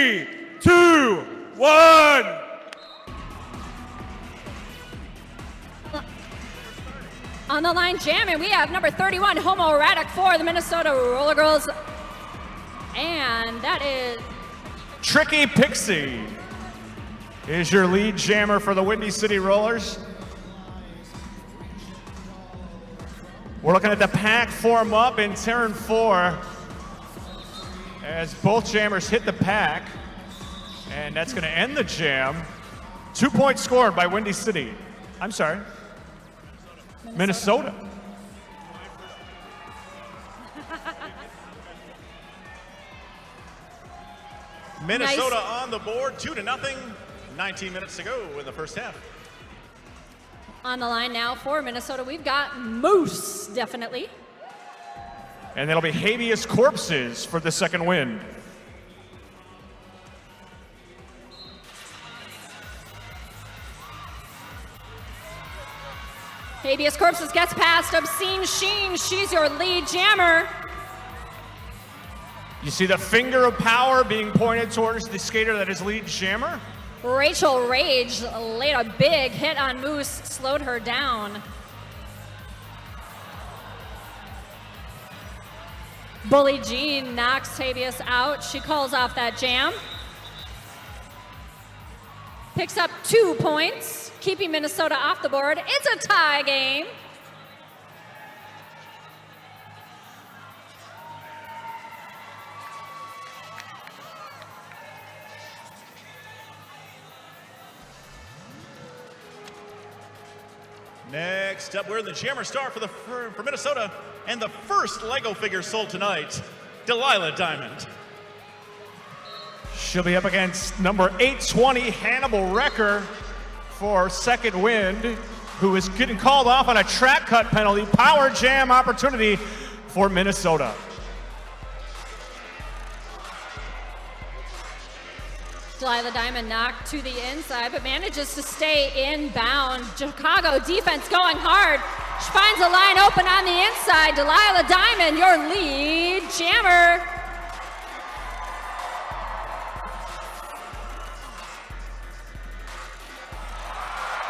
3, 2, 1. On the line jamming, we have number 31, Homo Radek for the Minnesota Roller Girls. And that is Tricky Pixie is your lead jammer for the Windy City Rollers. We're looking at the pack form up in turn 4 as both jammers hit the pack. And that's going to end the jam. 2 points scored by Windy City. I'm sorry. Minnesota. Minnesota on the board, 2-0. 19 minutes to go in the first half. on the line now for Minnesota. We've got Moose, definitely. And that'll be Habeas Corpses for the second wind. Habeas Corpses gets past Obscene Sheen. She's your lead jammer. You see the finger of power being pointed towards the skater that is lead jammer? Rachel Rage laid a big hit on Moose, slowed her down. Bully Jean knocks Habeas out. She calls off that jam. Picks up 2 points, keeping Minnesota off the board. It's a tie game. Next up, we're in the Jammer Star for Minnesota, and the first Lego figure sold tonight, Delilah Diamond. She'll be up against number 820, Hannibal Wrecker, for second wind, who is getting called off on a track cut penalty. Power jam opportunity for Minnesota. Delilah Diamond knocked to the inside, but manages to stay inbound. Chicago defense going hard. She finds a line open on the inside. Delilah Diamond, your lead jammer.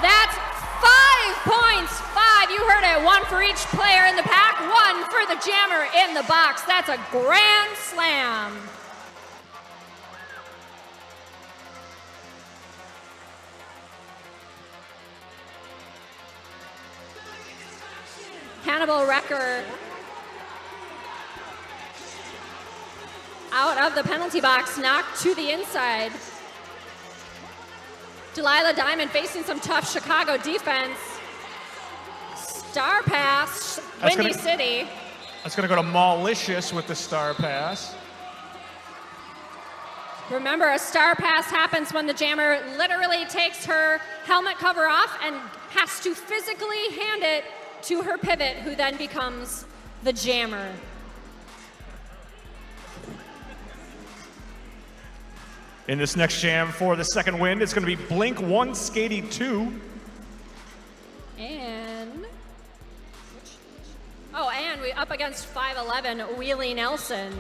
That's 5 points. 5, you heard it. 1 for each player in the pack, 1 for the jammer in the box. That's a grand slam. Hannibal Wrecker out of the penalty box, knocked to the inside. Delilah Diamond facing some tough Chicago defense. Star pass, Windy City. That's gonna go to Malicious with the star pass. Remember, a star pass happens when the jammer literally takes her helmet cover off and has to physically hand it to her pivot, who then becomes the jammer. In this next jam for the second wind, it's going to be Blink 182. And we up against 5'11", Wheelie Nelson.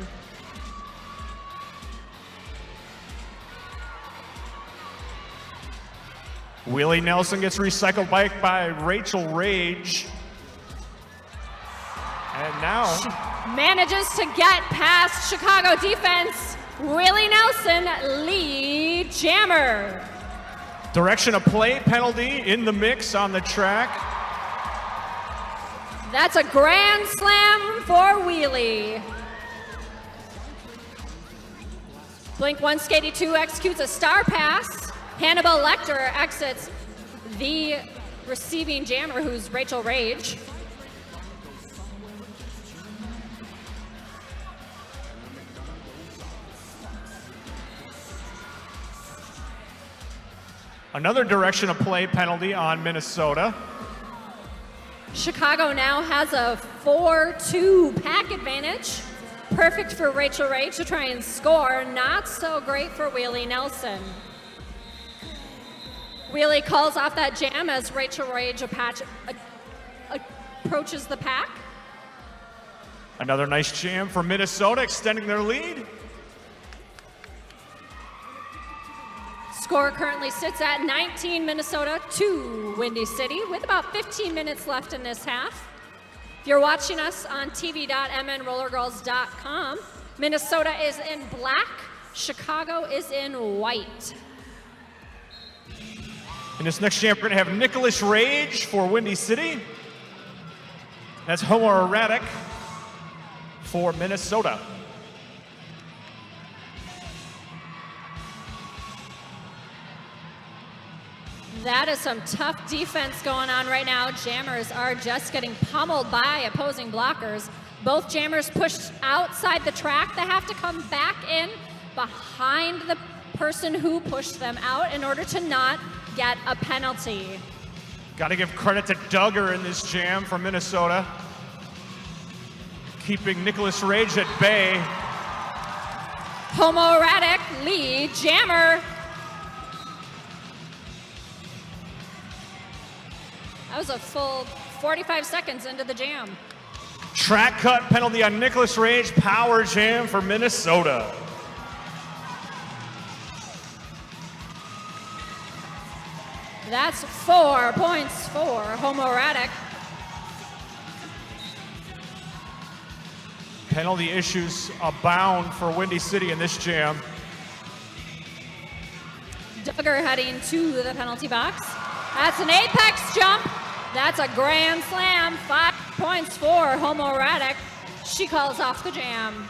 Wheelie Nelson gets recycled back by Rachel Rage. And now Manages to get past Chicago defense. Wheelie Nelson, lead jammer. direction of play penalty in the mix on the track. That's a grand slam for Wheelie. Blink 182 executes a star pass. Hannibal Lecter exits the receiving jammer, who's Rachel Rage. Another direction of play penalty on Minnesota. Chicago now has a 4-2 pack advantage. Perfect for Rachel Rage to try and score. Not so great for Wheelie Nelson. Wheelie calls off that jam as Rachel Rage approaches the pack. Another nice jam for Minnesota, extending their lead. Score currently sits at 19 Minnesota, 2 Windy City, with about 15 minutes left in this half. If you're watching us on tv.mnrollergirls.com, Minnesota is in black, Chicago is in white. In this next jam, we're going to have Nicholas Rage for Windy City. That's homoerotic for Minnesota. That is some tough defense going on right now. Jammers are just getting pummeled by opposing blockers. Both jammers pushed outside the track. They have to come back in behind the person who pushed them out in order to not get a penalty. Got to give credit to Duggar in this jam from Minnesota, keeping Nicholas Rage at bay. Homoerotic lead jammer. That was a full 45 seconds into the jam. Track cut penalty on Nicholas Rage, power jam for Minnesota. That's 4 points for homoerotic. Penalty issues abound for Windy City in this jam. Duggar heading to the penalty box. That's an apex jump. That's a grand slam. 5 points for homoerotic. She calls off the jam.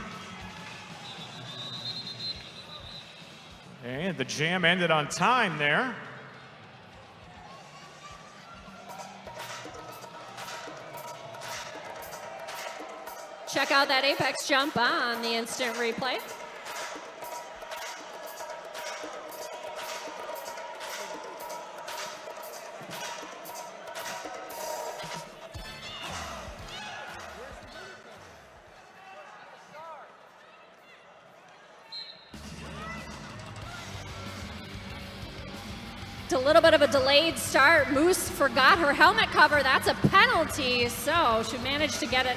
And the jam ended on time there. Check out that apex jump on the instant replay. A little bit of a delayed start. Moose forgot her helmet cover. That's a penalty, so she managed to get it.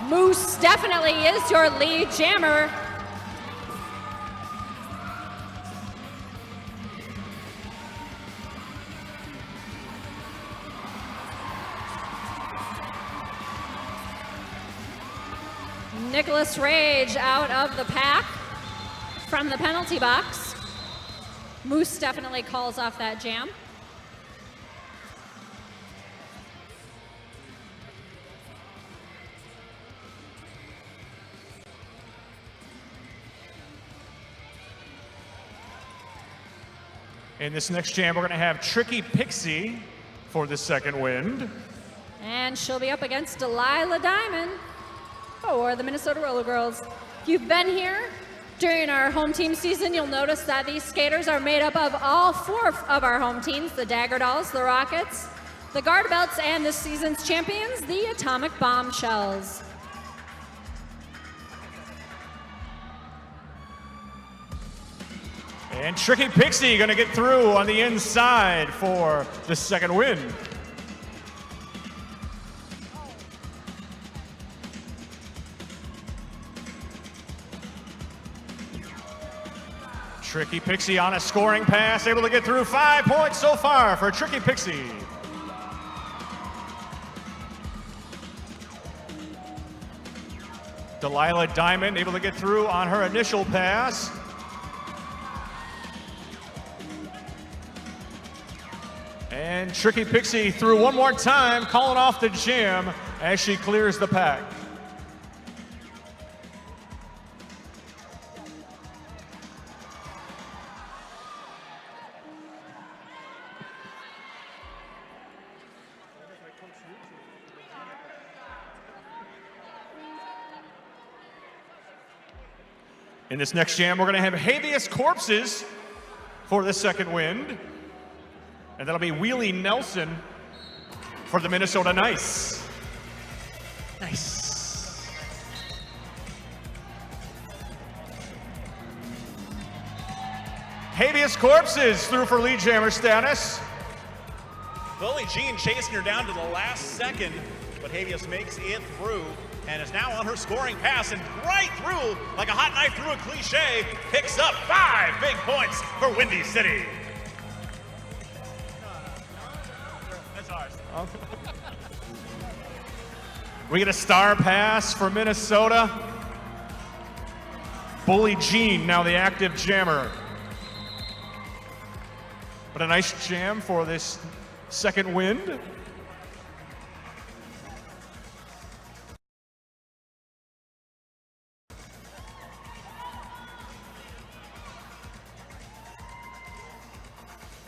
Moose definitely is your lead jammer. Nicholas Rage out of the pack from the penalty box. Moose definitely calls off that jam. In this next jam, we're going to have Tricky Pixie for the second wind. And she'll be up against Delilah Diamond for the Minnesota Roller Girls. If you've been here during our home team season, you'll notice that these skaters are made up of all 4 of our home teams, the Dagger Dolls, the Rockets, the Guard Belts, and this season's champions, the Atomic Bombshells. And Tricky Pixie going to get through on the inside for the second win. Tricky Pixie on a scoring pass, able to get through. 5 points so far for Tricky Pixie. Delilah Diamond able to get through on her initial pass. And Tricky Pixie through one more time, calling off the jam as she clears the pack. In this next jam, we're going to have Habeas Corpses for the second wind. And that'll be Wheelie Nelson for the Minnesota Nice. Nice. Habeas Corpses through for lead jammer status. Billie Jean chasing her down to the last second, but Habeas makes it through. and is now on her scoring pass and right through, like a hot knife through a cliche, picks up 5 big points for Windy City. That's ours. We get a star pass for Minnesota. Bully Jean, now the active jammer. But a nice jam for this second wind.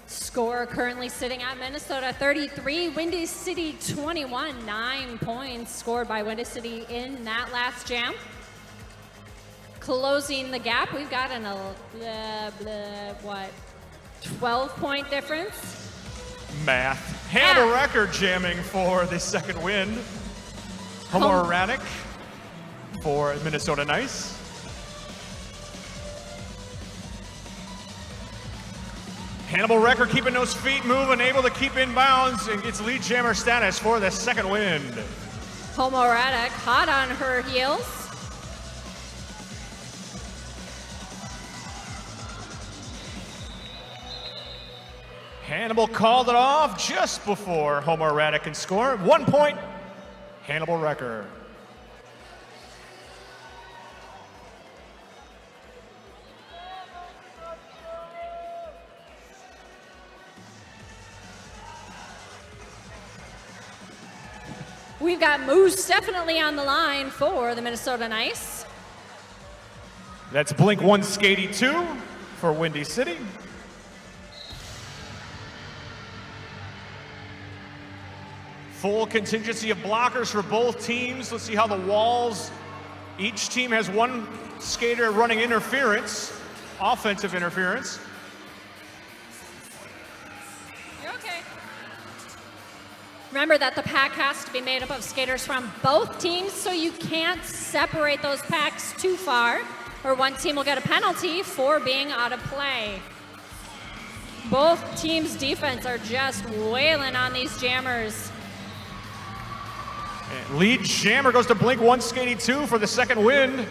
Score currently sitting at Minnesota 33, Windy City 21. 9 points scored by Windy City in that last jam. Closing the gap, we've got an 12-point difference. Math. Hannibal record jamming for the second wind. Homoerotic for Minnesota Nice. Hannibal Record keeping those feet moving, able to keep in bounds, and gets lead jammer status for the second wind. Homoerotic hot on her heels. Hannibal called it off just before Homoerotic can score. 1 point, Hannibal Record. We've got Moose definitely on the line for the Minnesota Nice. That's Blink 182 for Windy City. Full contingency of blockers for both teams. Let's see how the walls, each team has one skater running interference, offensive interference. You're okay. Remember that the pack has to be made up of skaters from both teams, so you can't separate those packs too far, or one team will get a penalty for being out of play. Both teams' defense are just wailing on these jammers. And lead jammer goes to Blink 182 for the second wind.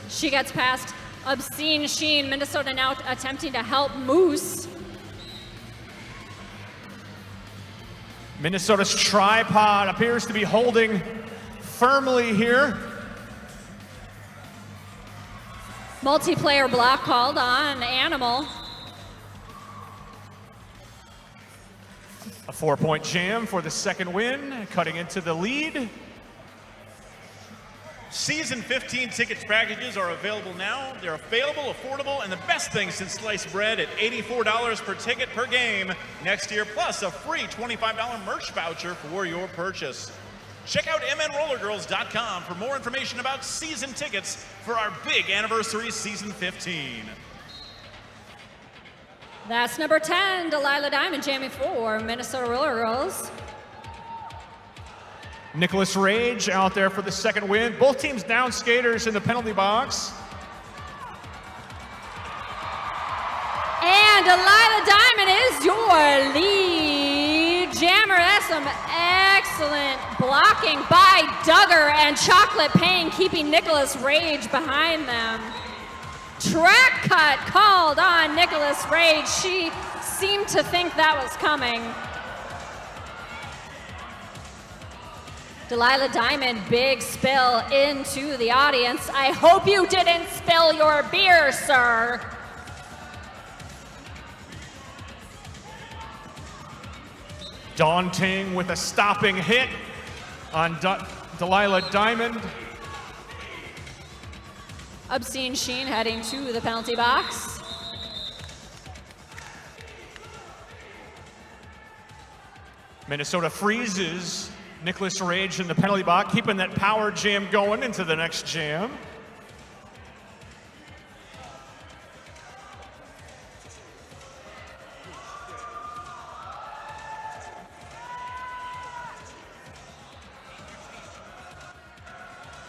She gets past Obscene Sheen. Minnesota now attempting to help Moose. Minnesota's tripod appears to be holding firmly here. Multiplayer block called on Animal. A 4-point jam for the second win, cutting into the lead. Season 15 tickets packages are available now. They're available, affordable, and the best thing since sliced bread at $84 per ticket per game next year, plus a free $25 merch voucher for your purchase. Check out mnrollergirls.com for more information about season tickets for our big anniversary season 15. That's number 10, Delilah Diamond jamming for Minnesota Roller Girls. Nicholas Rage out there for the second win. Both teams down skaters in the penalty box. And Delilah Diamond is your lead jammer. That's some excellent blocking by Duggar and Chocolate Pain, keeping Nicholas Rage behind them. Track cut called on Nicholas Rage. She seemed to think that was coming. Delilah Diamond, big spill into the audience. I hope you didn't spill your beer, sir. Daunting with a stopping hit on Delilah Diamond. Obscene Sheen heading to the penalty box. Minnesota freezes Nicholas Rage in the penalty box, keeping that power jam going into the next jam.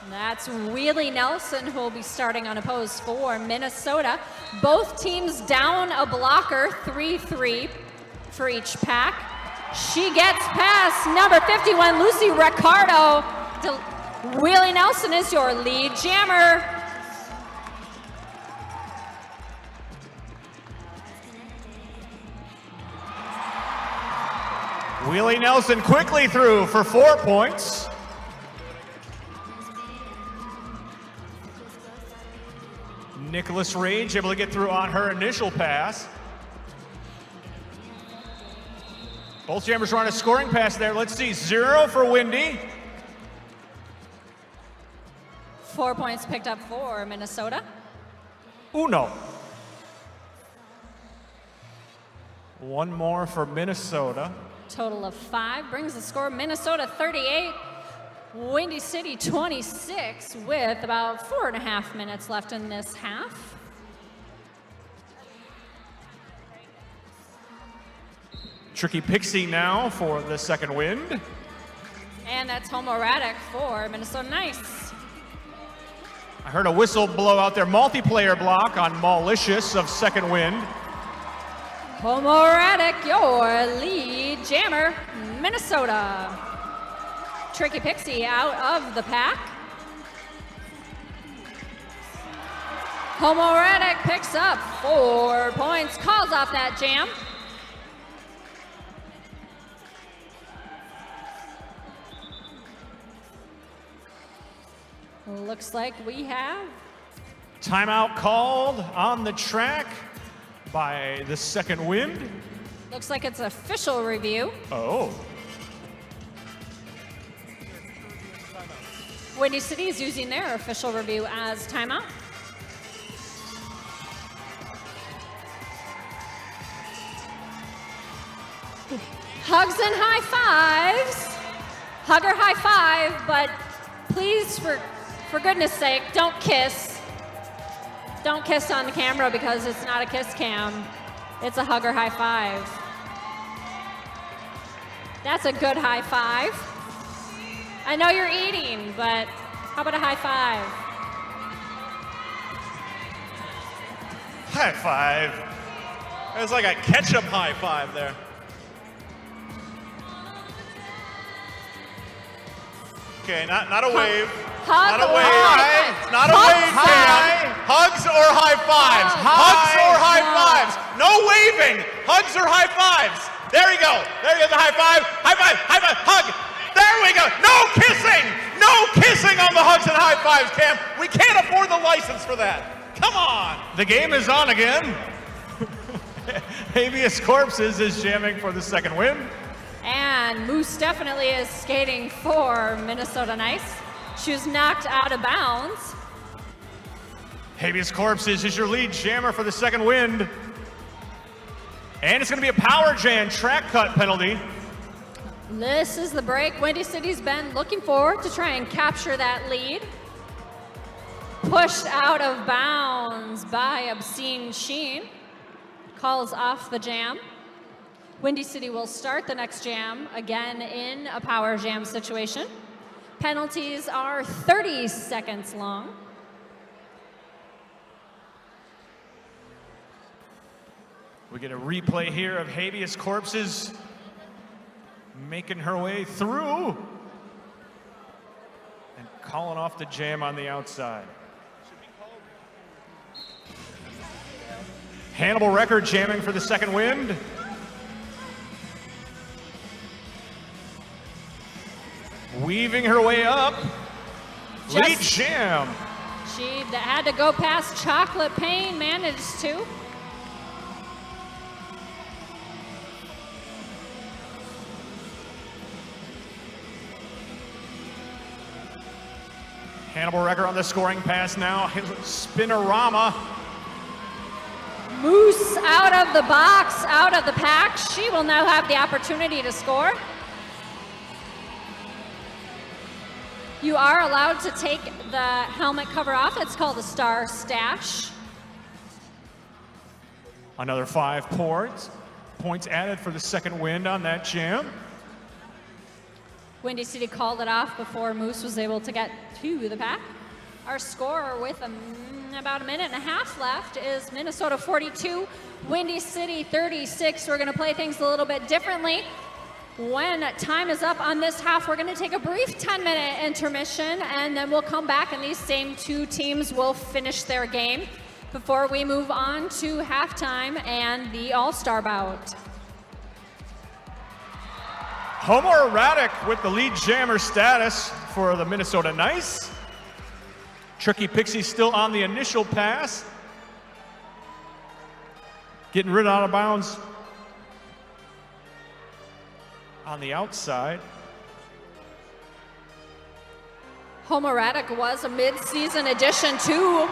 That's Wheelie Nelson, who will be starting unopposed for Minnesota. Both teams down a blocker, 3-3 for each pack. She gets past number 51, Lucy Ricardo. Willie Nelson is your lead jammer. Willie Nelson quickly through for 4 points. Nicholas Rage able to get through on her initial pass. Both jammers run a scoring pass there. Let's see, 0 for Wendy. 4 points picked up for Minnesota. Uno. One more for Minnesota. Total of 5 brings the score Minnesota 38, Windy City 26 with about 4.5 minutes left in this half. Tricky Pixie now for the second wind. And that's Homo Radek for Minnesota Nice. I heard a whistle blow out their multiplayer block on Malicious of second wind. Homo Radek, your lead jammer, Minnesota. Tricky Pixie out of the pack. Homo Radek picks up 4 points, calls off that jam. Looks like we have Timeout called on the track by the second wind. Looks like it's official review. Oh. Windy City is using their official review as timeout. Hugs and high fives. Hugger high five, but please, for goodness sake, don't kiss. Don't kiss on the camera because it's not a kiss cam. It's a hugger high five. That's a good high five. I know you're eating, but how about a high five? High five. It was like a ketchup high five there. Okay, not a wave. Hug Not a or wave. high five. Not a Hug wave, high. Cam. Hugs or high fives. Hugs or high fives. No waving. Hugs or high fives. There you go. There you go. The high five. High five. High five. Hug. There we go. No kissing. No kissing on the hugs and high fives, Cam. We can't afford the license for that. Come on. The game is on again. Habeas Corpses is jamming for the second win. And Moose definitely is skating for Minnesota Nice. She was knocked out of bounds. Habeas Corpses is your lead jammer for the second wind. And it's going to be a power jam track cut penalty. This is the break Windy City's been looking for to try and capture that lead. Pushed out of bounds by Obscene Sheen. Calls off the jam. Windy City will start the next jam again in a power jam situation. Penalties are 30 seconds long. We get a replay here of Habeas Corpses making her way through and calling off the jam on the outside. Hannibal Record jamming for the second wind. Weaving her way up. Lead jam. She had to go past Chocolate Pain, managed to. Hannibal Record on the scoring pass now. Spinorama. Moose out of the box, out of the pack. She will now have the opportunity to score. You are allowed to take the helmet cover off. It's called a star stash. Another 5 points. Points added for the second wind on that jam. Windy City called it off before Moose was able to get to the pack. Our score with about a minute and a half left is Minnesota 42, Windy City 36. We're going to play things a little bit differently. When time is up on this half, we're going to take a brief 10-minute intermission, and then we'll come back, and these same two teams will finish their game before we move on to halftime and the All-Star bout. Homer Radek with the lead jammer status for the Minnesota Nice. Tricky Pixie still on the initial pass. Getting rid out of bounds on the outside. Homer Radek was a mid-season addition to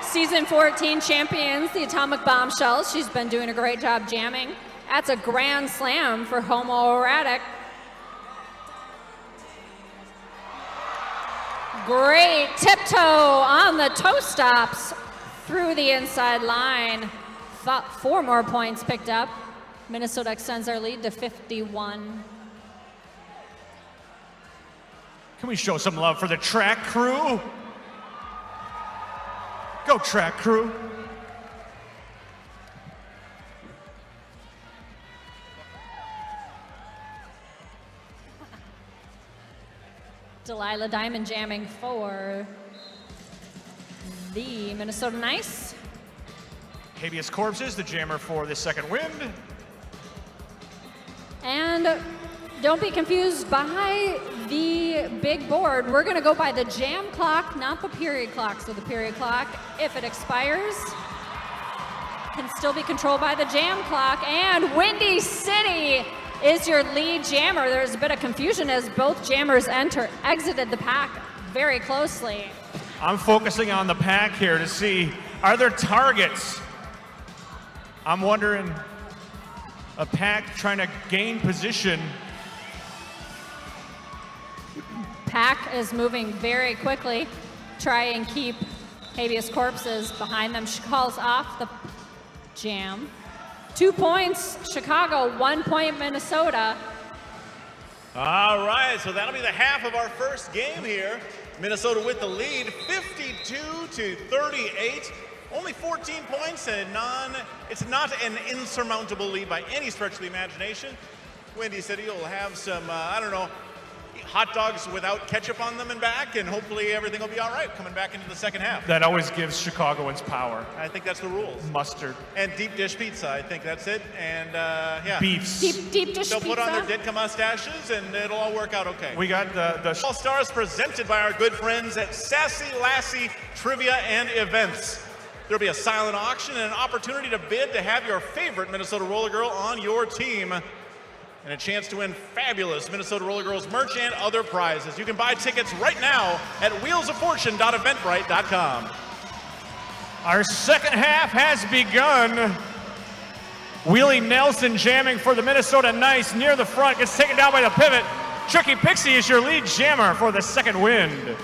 season 14 champions, the Atomic Bombshells. She's been doing a great job jamming. That's a grand slam for Homer Radek. Great tiptoe on the toe stops through the inside line. 4 more points picked up. Minnesota extends their lead to 51. Can we show some love for the track crew? Go track crew. Delilah Diamond jamming for the Minnesota Nice. Habeas Corpses, the jammer for the second wind. And don't be confused by the big board. We're going to go by the jam clock, not the period clock. So the period clock, if it expires, can still be controlled by the jam clock. And Windy City is your lead jammer. There's a bit of confusion as both jammers exited the pack very closely. I'm focusing on the pack here to see, are there targets? I'm wondering, a pack trying to gain position. Pack is moving very quickly. Try and keep Habeas Corpses behind them. She calls off the jam. 2 points, Chicago, 1 point, Minnesota. All right, so that'll be the half of our first game here. Minnesota with the lead, 52-38. Only 14 points and it's not an insurmountable lead by any stretch of the imagination. Windy City will have some, hot dogs without ketchup on them and back, and hopefully everything will be all right coming back into the second half. That always gives Chicagoans power. I think that's the rules. Mustard. And deep dish pizza, I think that's it. And yeah. Beefs. Deep dish They'll pizza. put on their Ditka mustaches and it'll all work out okay. We got the All Stars presented by our good friends at Sassy Lassie Trivia and Events. There'll be a silent auction and an opportunity to bid to have your favorite Minnesota Roller Girl on your team, and a chance to win fabulous Minnesota Roller Girls merch and other prizes. You can buy tickets right now at wheelsoffortune.eventbrite.com. Our second half has begun. Willie Nelson jamming for the Minnesota Nice near the front, gets taken down by the pivot. Tricky Pixie is your lead jammer for the second wind.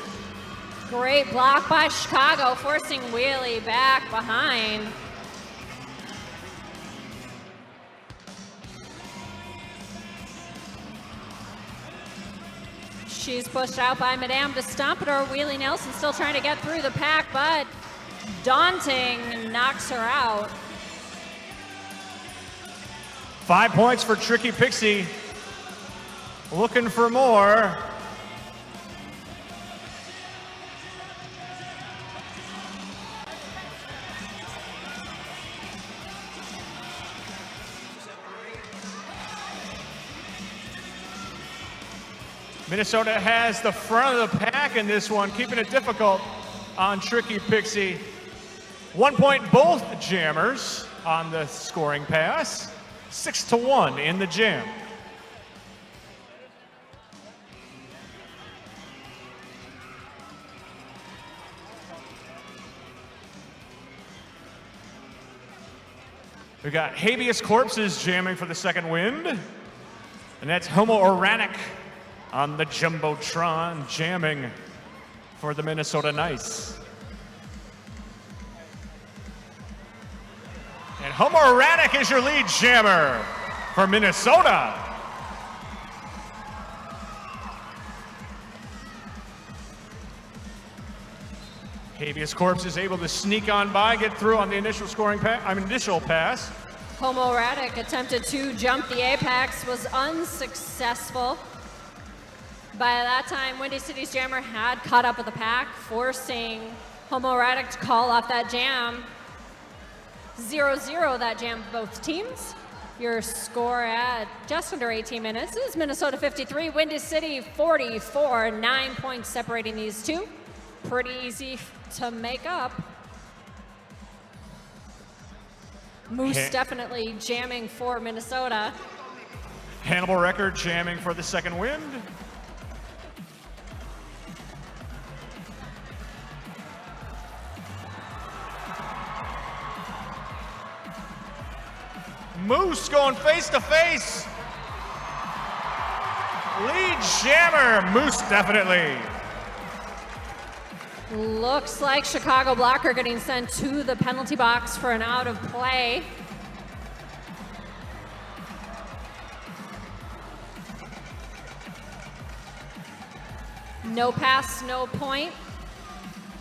Great block by Chicago, forcing Wheelie back behind. She's pushed out by Madame de Stompador. Wheelie Nelson still trying to get through the pack, but Daunting knocks her out. 5 points for Tricky Pixie. Looking for more. Minnesota has the front of the pack in this one, keeping it difficult on Tricky Pixie. 1 point both jammers on the scoring pass. 6-1 in the jam. We got Habeas Corpses jamming for the second wind. And that's Homo Oranek on the Jumbotron jamming for the Minnesota Nice. And Homo Oranek is your lead jammer for Minnesota. Habeas Corpse is able to sneak on by, get through on the initial initial pass. Homo Radic attempted to jump the apex, was unsuccessful. By that time, Windy City's jammer had caught up with the pack, forcing Homo Radic to call off that jam. 0-0 that jam both teams. Your score at just under 18 minutes is Minnesota 53, Windy City 44, 9 points separating these two. Pretty easy to make up. Moose definitely jamming for Minnesota. Hannibal Record jamming for the second wind. Moose going face to face. Lead jammer, Moose definitely. Looks like Chicago blocker getting sent to the penalty box for an out of play. No pass, no point.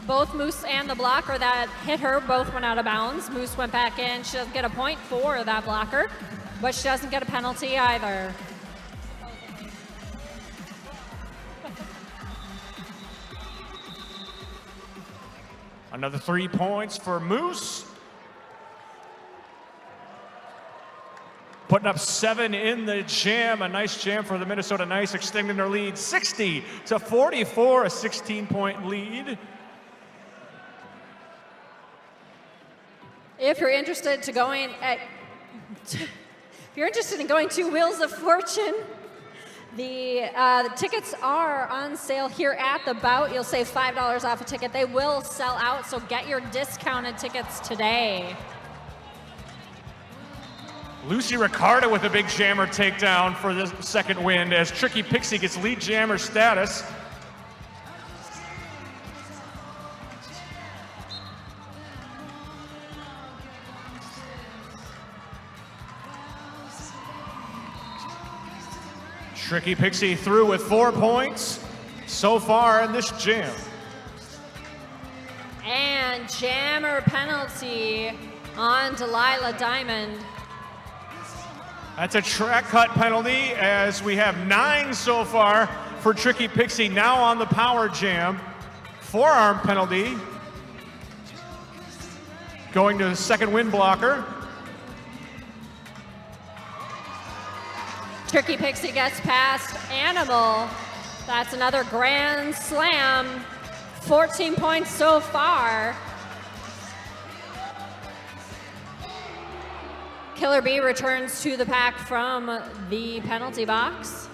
Both Moose and the blocker that hit her both went out of bounds. Moose went back in. She doesn't get a point for that blocker, but she doesn't get a penalty either. Another 3 points for Moose. Putting up 7 in the jam. A nice jam for the Minnesota Nice, extending their lead 60-44, a 16-point lead. If you're interested to going if you're interested in going to Wheels of Fortune, the tickets are on sale here at the bout. You'll save $5 off a ticket. They will sell out, so get your discounted tickets today. Lucy Ricardo with a big jammer takedown for the second wind as Tricky Pixie gets lead jammer status. Tricky Pixie through with 4 points so far in this jam. And jammer penalty on Delilah Diamond. That's a track cut penalty as we have 9 so far for Tricky Pixie now on the power jam. Forearm penalty going to the second wind blocker. Tricky Pixie gets past Animal. That's another grand slam. 14 points so far. Killer Bee returns to the pack from the penalty box.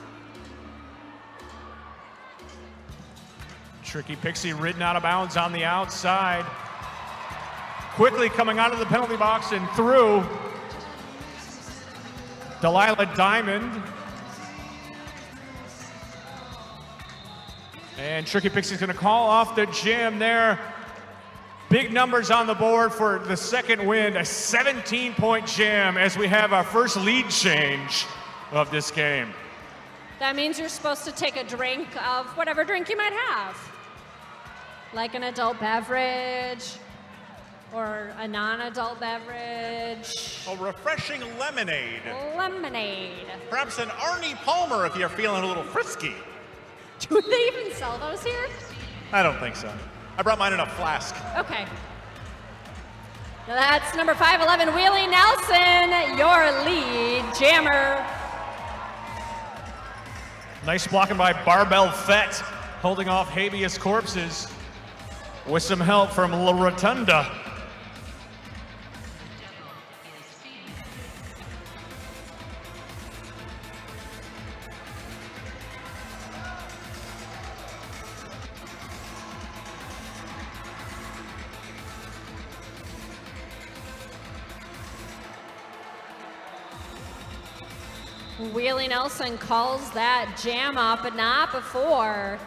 Tricky Pixie ridden out of bounds on the outside. Quickly coming out of the penalty box and through. Delilah Diamond. And Tricky Pixie's gonna call off the jam there. Big numbers on the board for the second wind, a 17-point jam as we have our first lead change of this game. That means you're supposed to take a drink of whatever drink you might have. Like an adult beverage or a non-adult beverage. A refreshing lemonade. Lemonade. Perhaps an Arnie Palmer if you're feeling a little frisky. Do they even sell those here? I don't think so. I brought mine in a flask. Okay. Now that's number 511, Wheelie Nelson, your lead jammer. Nice blocking by Barbell Fett, holding off habeas corpses with some help from La Rotunda. Wheelie Nelson calls that jam up, but not before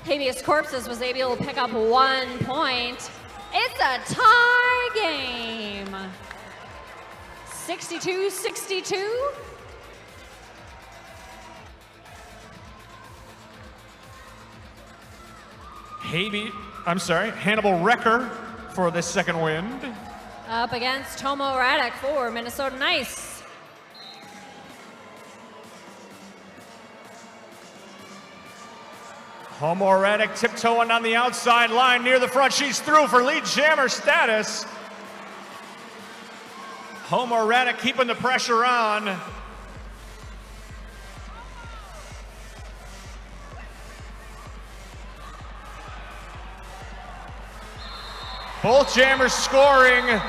Habeas Corpses was able to pick up 1 point. It's a tie game. 62-62. Hannibal Wrecker for the second wind. Up against Tomo Radek for Minnesota Nice. Homoretic tiptoeing on the outside line near the front. She's through for lead jammer status. Homoretic keeping the pressure on. Both jammers scoring.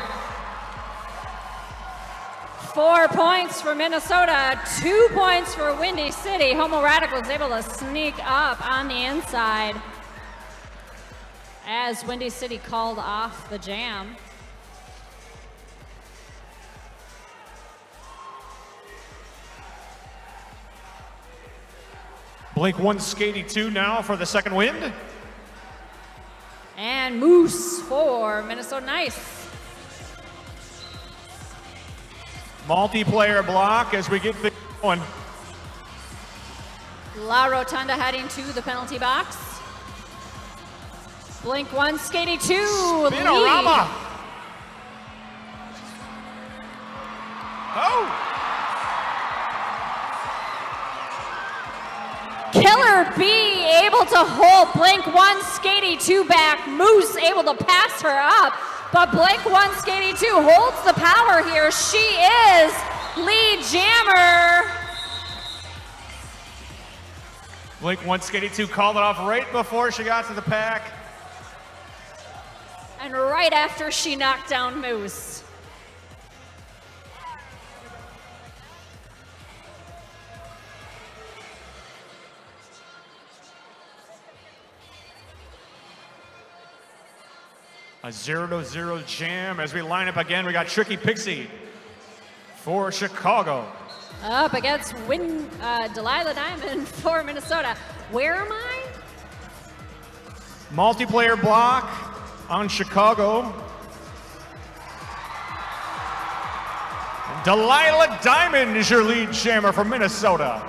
4 points for Minnesota, 2 points for Windy City. Homoretic was able to sneak up on the inside as Windy City called off the jam. Blink 182 now for the second wind. And Moose for Minnesota Nice. Multiplayer block as we get things going. La Rotunda heading to the penalty box. Blink 182 lead. Spinorama. Oh! Killer B able to hold Blink 182 back. Moose able to pass her up. But Blink 182 holds the power here. She is lead jammer. Blink 182 called it off right before she got to the pack. And right after she knocked down Moose. A 0-0 jam as we line up again. We got Tricky Pixie for Chicago. Up against Delilah Diamond for Minnesota. Where am I? Multiplayer block on Chicago. Delilah Diamond is your lead jammer from Minnesota.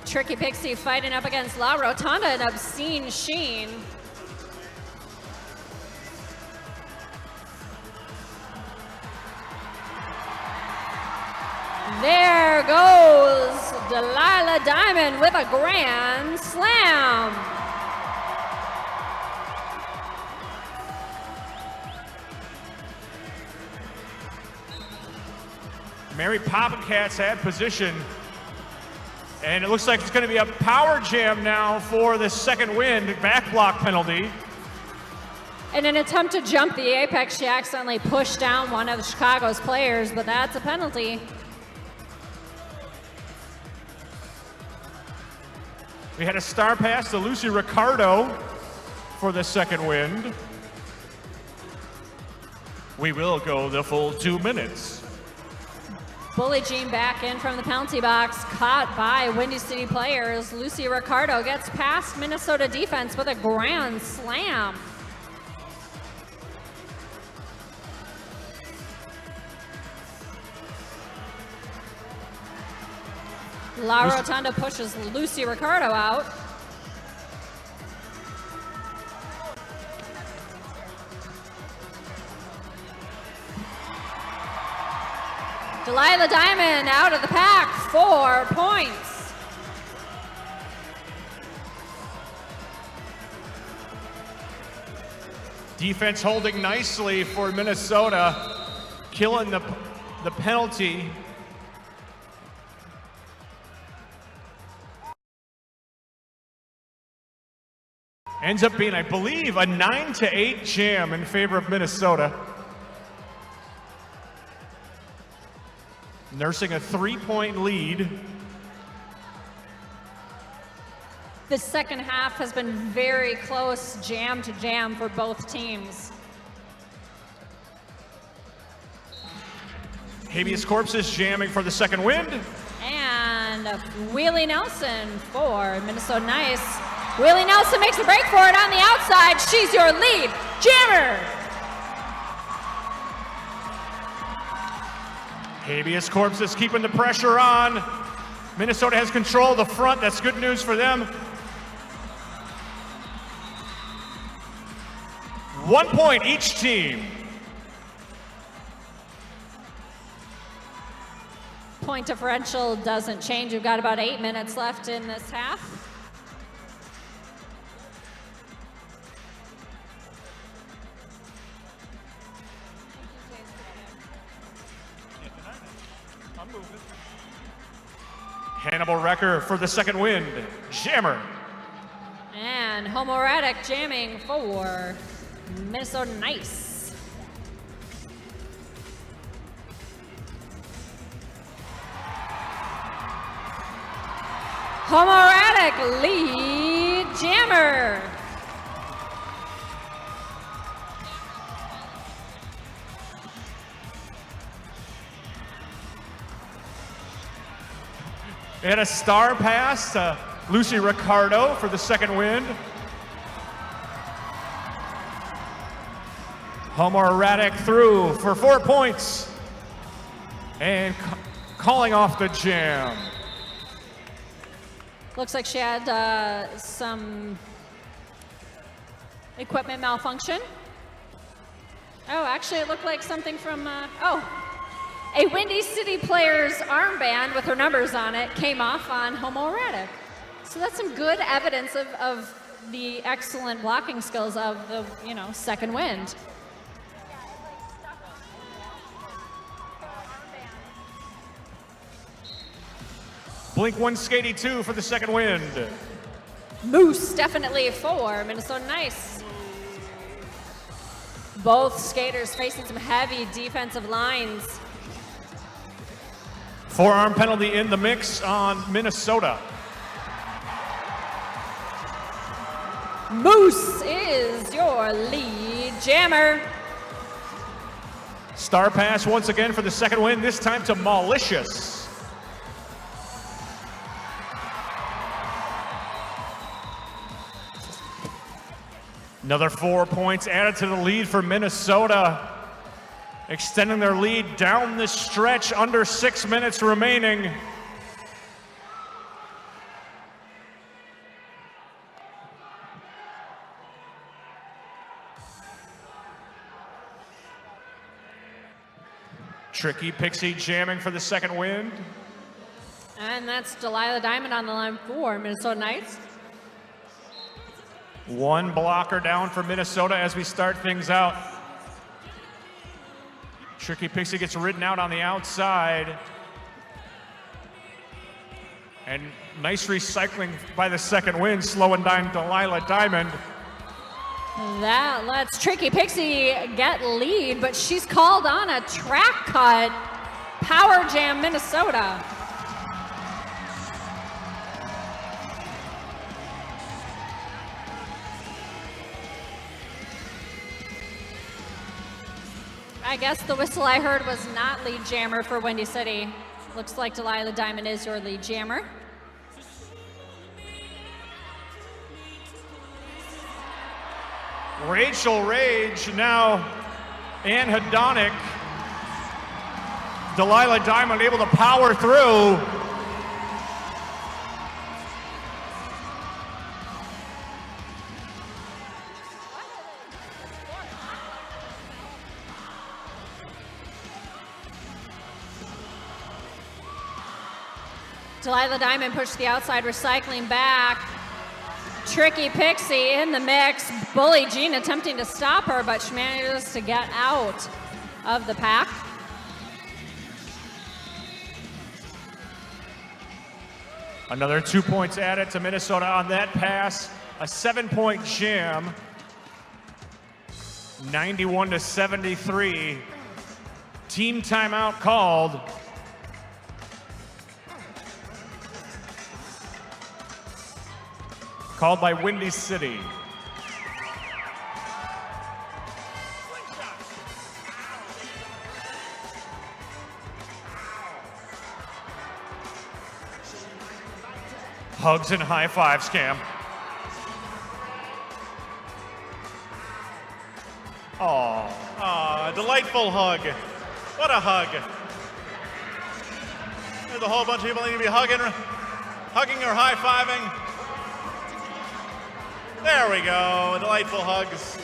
Tricky Pixie fighting up against La Rotunda and Obscene Sheen. There goes Delilah Diamond with a grand slam. Mary Poppin-Cats had position. And it looks like it's going to be a power jam now for the second wind back block penalty. In an attempt to jump the apex, she accidentally pushed down one of Chicago's players, but that's a penalty. We had a star pass to Lucy Ricardo for the second wind. We will go the full 2 minutes. Bully Jean back in from the penalty box, caught by Windy City players. Lucy Ricardo gets past Minnesota defense with a grand slam. La Rotunda pushes Lucy Ricardo out. Delilah Diamond out of the pack, 4 points. Defense holding nicely for Minnesota, killing the penalty. Ends up being, I believe, a 9-8 jam in favor of Minnesota. Nursing a 3-point lead. The second half has been very close, jam to jam for both teams. Habeas Corpus jamming for the second wind. And Wheelie Nelson for Minnesota Nice. Wheelie Nelson makes a break for it on the outside. She's your lead jammer. Habeas Corpus is keeping the pressure on. Minnesota has control of the front. That's good news for them. 1 point each team. Point differential doesn't change. We've got about 8 minutes left in this half. Hannibal Wrecker for the second wind. Jammer. And Homoerotic jamming for Minnesota Nice. Homoerotic lead jammer. And a star pass to Lucy Ricardo for the second wind. Homoerotic through for 4 points. And calling off the jam. Looks like she had some equipment malfunction. Oh, actually it looked like something from, a Windy City player's armband with her numbers on it came off on Homoerotic. So that's some good evidence of the excellent blocking skills of the, second wind. Blink 182 for the second wind. Moose definitely for Minnesota Nice. Both skaters facing some heavy defensive lines. Forearm penalty in the mix on Minnesota. Moose is your lead jammer. Star pass once again for the second win, this time to Malicious. Another 4 points added to the lead for Minnesota, extending their lead down the stretch, under 6 minutes remaining. Tricky Pixie jamming for the second wind. And that's Delilah Diamond on the line for Minnesota Knights. One blocker down for Minnesota as we start things out. Tricky Pixie gets ridden out on the outside. And nice recycling by the second wind, slowing down Delilah Diamond. That lets Tricky Pixie get lead, but she's called on a track cut. Power jam Minnesota. I guess the whistle I heard was not lead jammer for Windy City. Looks like Delilah Diamond is your lead jammer. Rachel Rage now, and Hedonic. Delilah Diamond able to power through. Delilah Diamond pushed the outside, recycling back. Tricky Pixie in the mix. Bully Jean attempting to stop her, but she manages to get out of the pack. Another 2 points added to Minnesota on that pass. A 7-point jam. 91-73. Team timeout called. Called by Windy City. Hugs and high fives, Cam. Aw, delightful hug. What a hug. There's a whole bunch of people that need to be hugging or high-fiving. There we go, delightful hugs.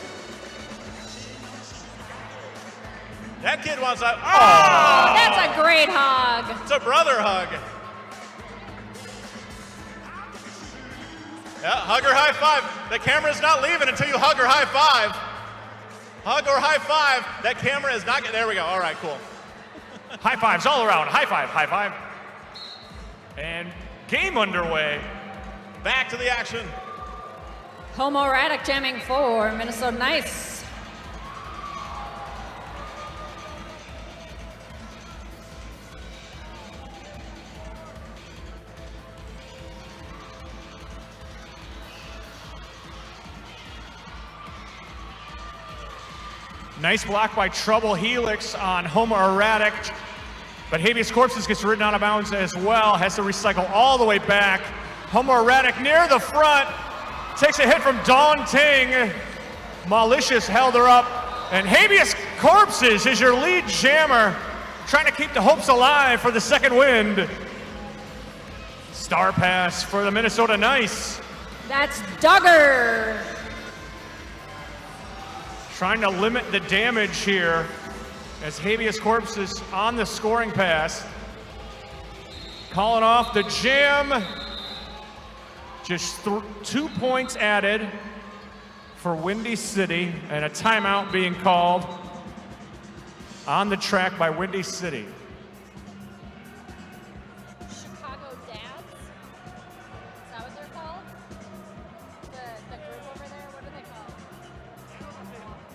That kid wants a, That's a great hug. It's a brother hug. Yeah, hug or high five. The camera's not leaving until you hug or high five. Hug or high five. That camera is not, there we go. All right, cool. High fives all around. High five, high five. And game underway. Back to the action. Homoerotic jamming for Minnesota Nice. Nice block by Trouble Helix on Homoerotic, but Habeas Corpses gets ridden out of bounds as well, has to recycle all the way back. Homoerotic near the front, takes a hit from Dawn Ting. Malicious held her up, and Habeas Corpses is your lead jammer, trying to keep the hopes alive for the second wind. Star pass for the Minnesota Nice. That's Duggar. Trying to limit the damage here as Habeas Corpses on the scoring pass. Calling off the jam. Just 2 points added for Windy City and a timeout being called on the track by Windy City. Chicago Dads? Is that what they're called? The group over there, what are they called?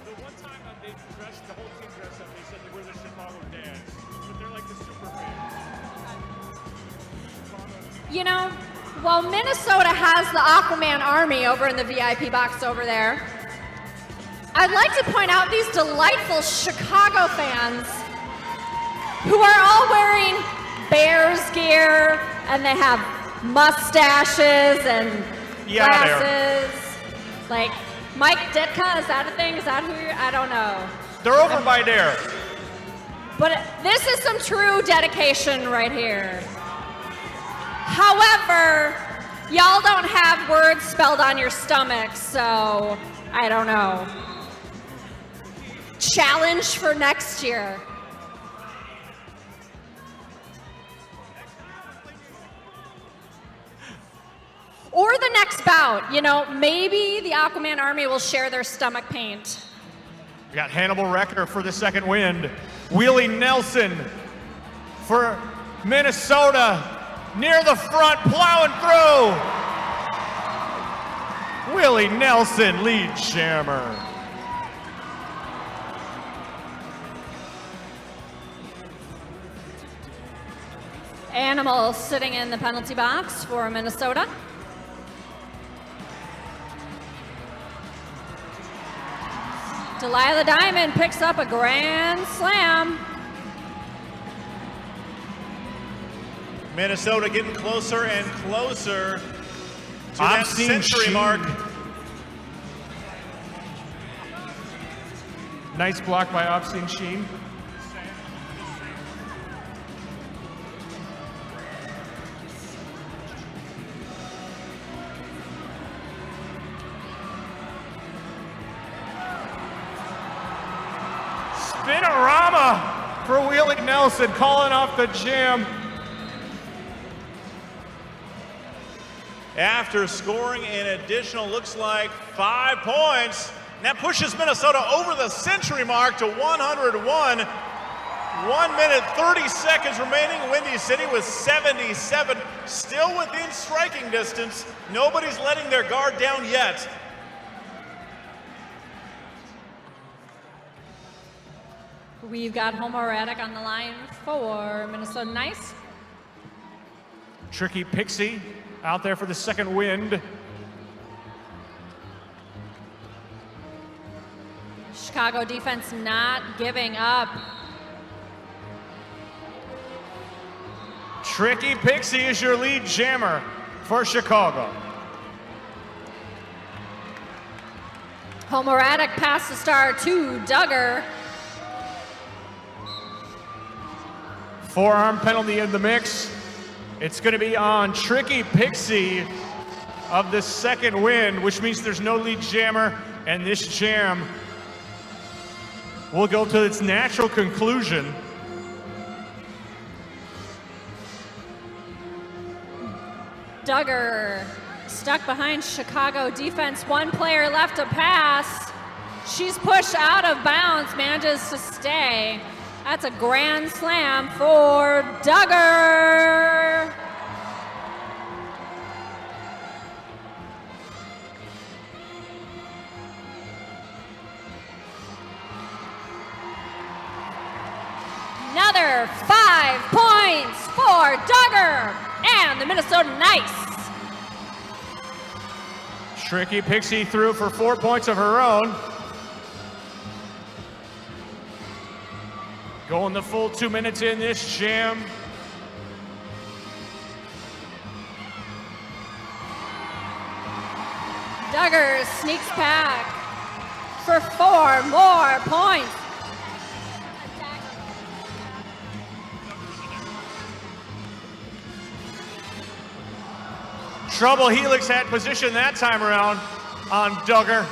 The one time that they dressed, the whole team dressed up, they said they were the Chicago Dads, but they're like the super fans. You know, while Minnesota has the Aquaman Army over in the VIP box over there, I'd like to point out these delightful Chicago fans who are all wearing Bears gear and they have mustaches and glasses. Like Mike Ditka, is that a thing? Is that who you're, I don't know. They're over by there. But this is some true dedication right here. However, y'all don't have words spelled on your stomachs, so I don't know. Challenge for next year. Or the next bout, you know, maybe the Aquaman Army will share their stomach paint. We got Hannibal Wrecker for the second wind. Wheelie Nelson for Minnesota. Near the front, plowing through. Willie Nelson, lead jammer. Animal sitting in the penalty box for Minnesota. Delilah Diamond picks up a grand slam. Minnesota getting closer and closer to that century mark. Nice block by Obscene Sheen. Spinorama for Wheelie Nelson, calling off the jam. After scoring an additional, looks like 5 points. And that pushes Minnesota over the century mark to 101. 1 minute, 30 seconds remaining. Windy City with 77, still within striking distance. Nobody's letting their guard down yet. We've got Homoerotic on the line for Minnesota Nice. Tricky Pixie out there for the second wind. Chicago defense not giving up. Tricky Pixie is your lead jammer for Chicago. Homoerotic pass the star to Duggar. Forearm penalty in the mix. It's going to be on Tricky Pixie of the second wind, which means there's no lead jammer, and this jam will go to its natural conclusion. Duggar stuck behind Chicago defense. One player left to pass. She's pushed out of bounds, manages to stay. That's a grand slam for Duggar. Another 5 points for Duggar and the Minnesota Knights. Shrinky Pixie threw for 4 points of her own. Going the full 2 minutes in this jam. Duggar sneaks back for 4 more points. Trouble Helix had position that time around on Duggar.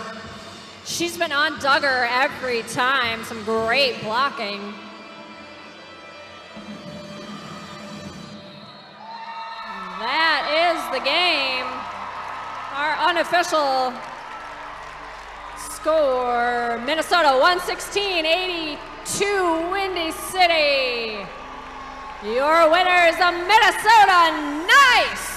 She's been on Duggar every time. Some great blocking. That is the game. Our unofficial score, Minnesota 116-82, Windy City. Your winners, the Minnesota Knights.